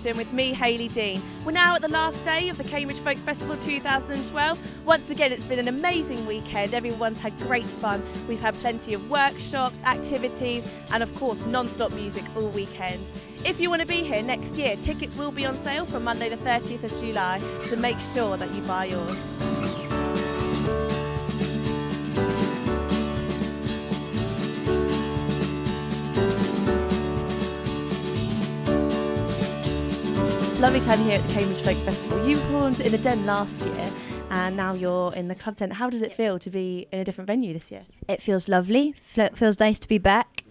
station with me, Hayley Dean. We're now at the last day of the Cambridge Folk Festival 2012. Once again, it's been an amazing weekend. Everyone's had great fun. We've had plenty of workshops, activities, and of course, non-stop music all weekend. If you want to be here next year, tickets will be on sale from Monday the 30th of July, so make sure that you buy yours. Lovely time here at the Cambridge Folk Festival. You performed in the Den last year and now you're in the club tent. How does it feel to be in a different venue this year? It feels lovely. Feels nice to be back.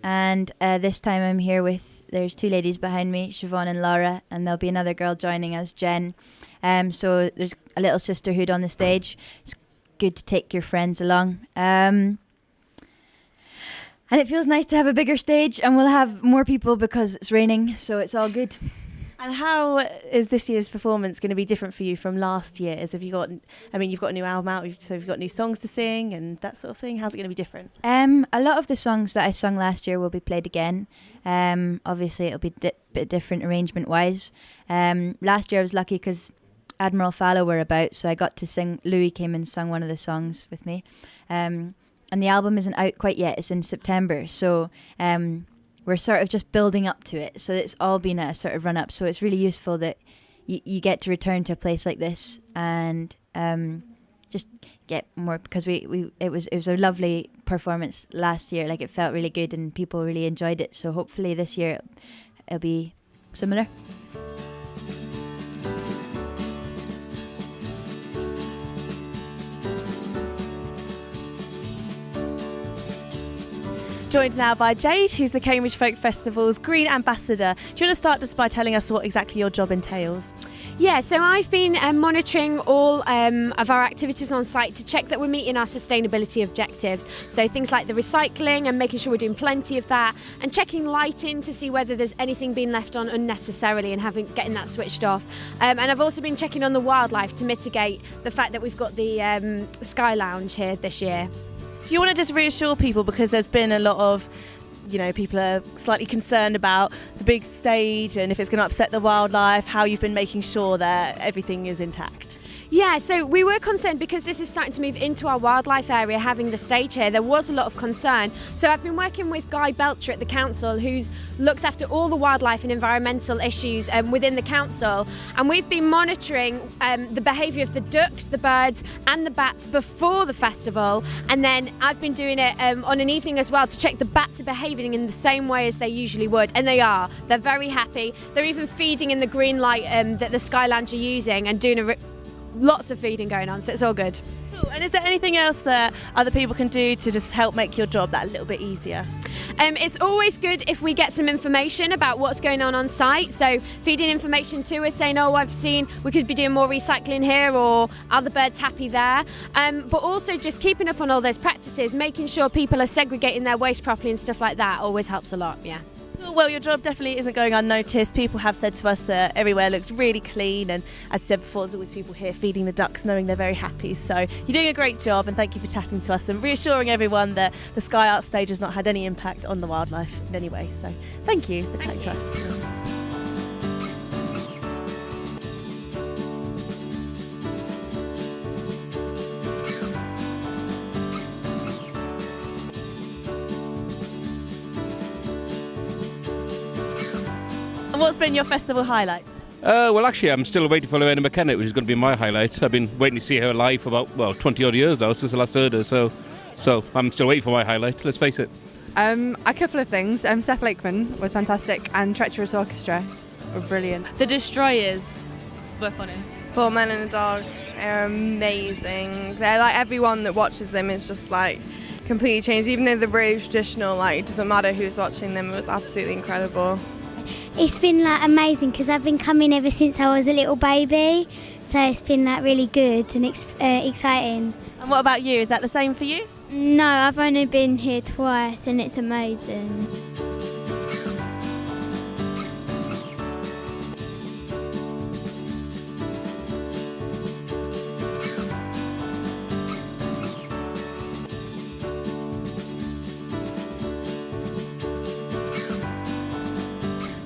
And this time I'm here with, there's two ladies behind me, Siobhan and Laura, and there'll be another girl joining us, Jen. So there's a little sisterhood on the stage. It's good to take your friends along. And it feels nice to have a bigger stage, and we'll have more people because it's raining, so it's all good. And how is this year's performance going to be different for you from last year's? Have you got, you've got a new album out, so you've got new songs to sing and that sort of thing. How's it going to be different? A lot of the songs that I sung last year will be played again. Obviously, it'll be a bit different arrangement-wise. Last year I was lucky because Admiral Fallow were about, so I got to sing. Louis came and sung one of the songs with me. And the album isn't out quite yet. It's in September, so we're sort of just building up to it. So it's all been a sort of run up. So it's really useful that you get to return to a place like this and just get more, because it was a lovely performance last year. Like, it felt really good and people really enjoyed it. So hopefully this year it'll be similar. Joined now by Jade, who's the Cambridge Folk Festival's Green Ambassador. Do you want to start just by telling us what exactly your job entails? Yeah, so I've been monitoring all of our activities on site to check that we're meeting our sustainability objectives. So things like the recycling and making sure we're doing plenty of that, and checking lighting to see whether there's anything being left on unnecessarily and getting that switched off. And I've also been checking on the wildlife to mitigate the fact that we've got the Sky Lounge here this year. Do you want to just reassure people, because there's been a lot of, people are slightly concerned about the big stage and if it's going to upset the wildlife, how you've been making sure that everything is intact? Yeah, so we were concerned because this is starting to move into our wildlife area, having the stage here. There was a lot of concern. So I've been working with Guy Belcher at the council, who looks after all the wildlife and environmental issues within the council. And we've been monitoring the behaviour of the ducks, the birds and the bats before the festival. And then I've been doing it on an evening as well to check the bats are behaving in the same way as they usually would. And they are. They're very happy. They're even feeding in the green light that the Sky Lounge are using and doing lots of feeding going on, so it's all good. Cool. And is there anything else that other people can do to just help make your job that little bit easier? It's always good if we get some information about what's going on site, so feeding information to us saying, oh, I've seen we could be doing more recycling here, or are the birds happy there, but also just keeping up on all those practices, making sure people are segregating their waste properly and stuff like that always helps a lot. Yeah. Well, your job definitely isn't going unnoticed. People have said to us that everywhere looks really clean, and as I said before, there's always people here feeding the ducks, knowing they're very happy. So you're doing a great job, and thank you for chatting to us and reassuring everyone that the Sky Art stage has not had any impact on the wildlife in any way. So thank you for chatting to us. And what's been your festival highlight? Well, actually, I'm still waiting for Lorena McKenna, which is going to be my highlight. I've been waiting to see her live for about, 20 odd years now, since I last heard her. So I'm still waiting for my highlight, let's face it. A couple of things. Seth Lakeman was fantastic, and Treacherous Orchestra were brilliant. The Destroyers were funny. 4 Men and a Dog are amazing. They're like, everyone that watches them is just like completely changed. Even though they're really traditional, like, it doesn't matter who's watching them. It was absolutely incredible. It's been like amazing because I've been coming ever since I was a little baby, so it's been like really good and exciting. And what about you? Is that the same for you? No, I've only been here twice and it's amazing.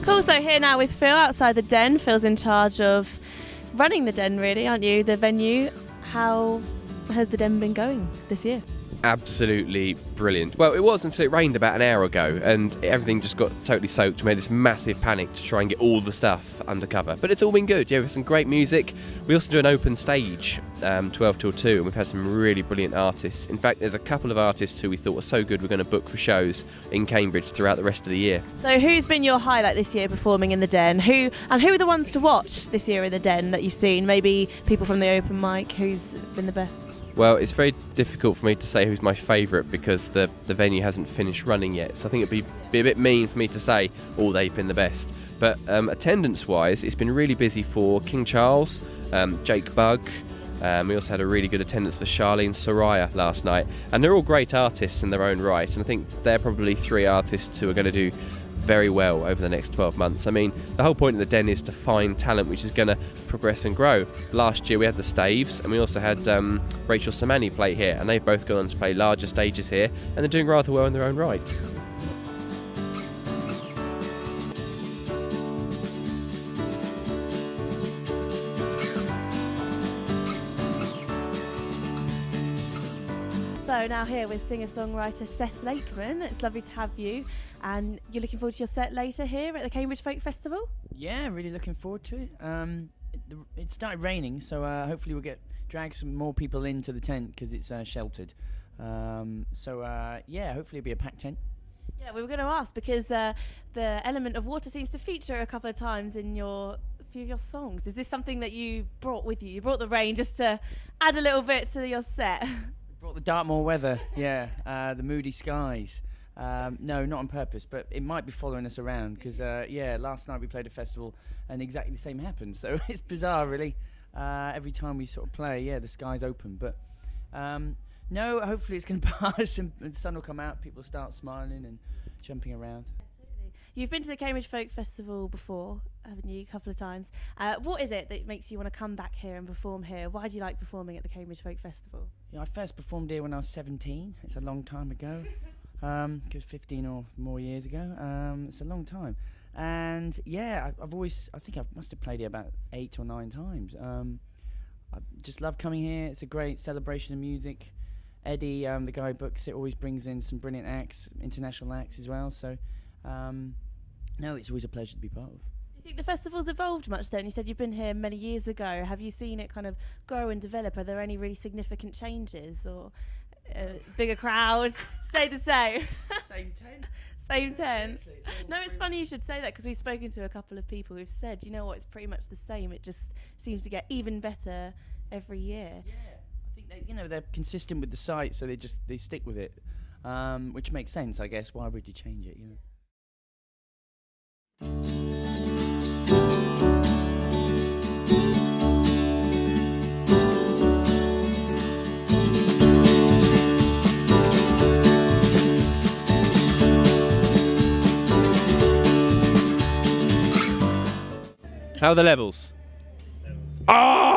Cool. also here now with Phil outside the Den. Phil's in charge of running the Den, really, aren't you? The venue. How has the Den been going this year? Absolutely brilliant. Well, it was until it rained about an hour ago and everything just got totally soaked. We made this massive panic to try and get all the stuff under cover. But it's all been good. Yeah, with some great music. We also do an open stage, 12 till 2, and we've had some really brilliant artists. In fact, there's a couple of artists who we thought were so good we're going to book for shows in Cambridge throughout the rest of the year. So who's been your highlight this year performing in the Den? Who are the ones to watch this year in the Den that you've seen? Maybe people from the open mic. Who's been the best? Well, it's very difficult for me to say who's my favourite because the venue hasn't finished running yet. So I think it'd be a bit mean for me to say, oh, they've been the best. But attendance-wise, it's been really busy for King Charles, Jake Bugg. We also had a really good attendance for Charlene Soraya last night. And they're all great artists in their own right. And I think they're probably 3 artists who are going to do very well over the next 12 months. I mean, the whole point of the Den is to find talent which is going to progress and grow. Last year we had the Staves and we also had Rachel Samani play here, and they've both gone on to play larger stages here and they're doing rather well in their own right. So now here with singer-songwriter Seth Lakeman. It's lovely to have you, and you're looking forward to your set later here at the Cambridge Folk Festival? Yeah, really looking forward to it. It started raining, so hopefully we'll drag some more people into the tent because it's sheltered. Yeah, hopefully it'll be a packed tent. Yeah, we were going to ask because the element of water seems to feature a couple of times in a few of your songs. Is this something that you brought with you? You brought the rain just to add a little bit to your set? Brought the Dartmoor weather, yeah, the moody skies. No, not on purpose, but it might be following us around because, last night we played a festival and exactly the same happened. So it's bizarre, really. Every time we sort of play, the sky's open. But no, hopefully it's going to pass and the sun will come out, people start smiling and jumping around. You've been to the Cambridge Folk Festival before, haven't you, a couple of times. What is it that makes you want to come back here and perform here? Why do you like performing at the Cambridge Folk Festival? Yeah, I first performed here when I was 17. It's a long time ago. 15 or more years ago. It's a long time. And yeah, I think I must have played here about 8 or 9 times. I just love coming here. It's a great celebration of music. Eddie, the guy who books it, always brings in some brilliant acts, international acts as well. So no, it's always a pleasure to be part of. Do you think the festival's evolved much then? You said you've been here many years ago. Have you seen it kind of grow and develop? Are there any really significant changes or bigger crowds? Stay the same? Same tent. Same tent. No, it's funny you should say that because we've spoken to a couple of people who've said, you know what, it's pretty much the same. It just seems to get even better every year. Yeah, I think they're consistent with the site, so they stick with it, which makes sense, I guess. Why would you change it? How are the levels? Oh!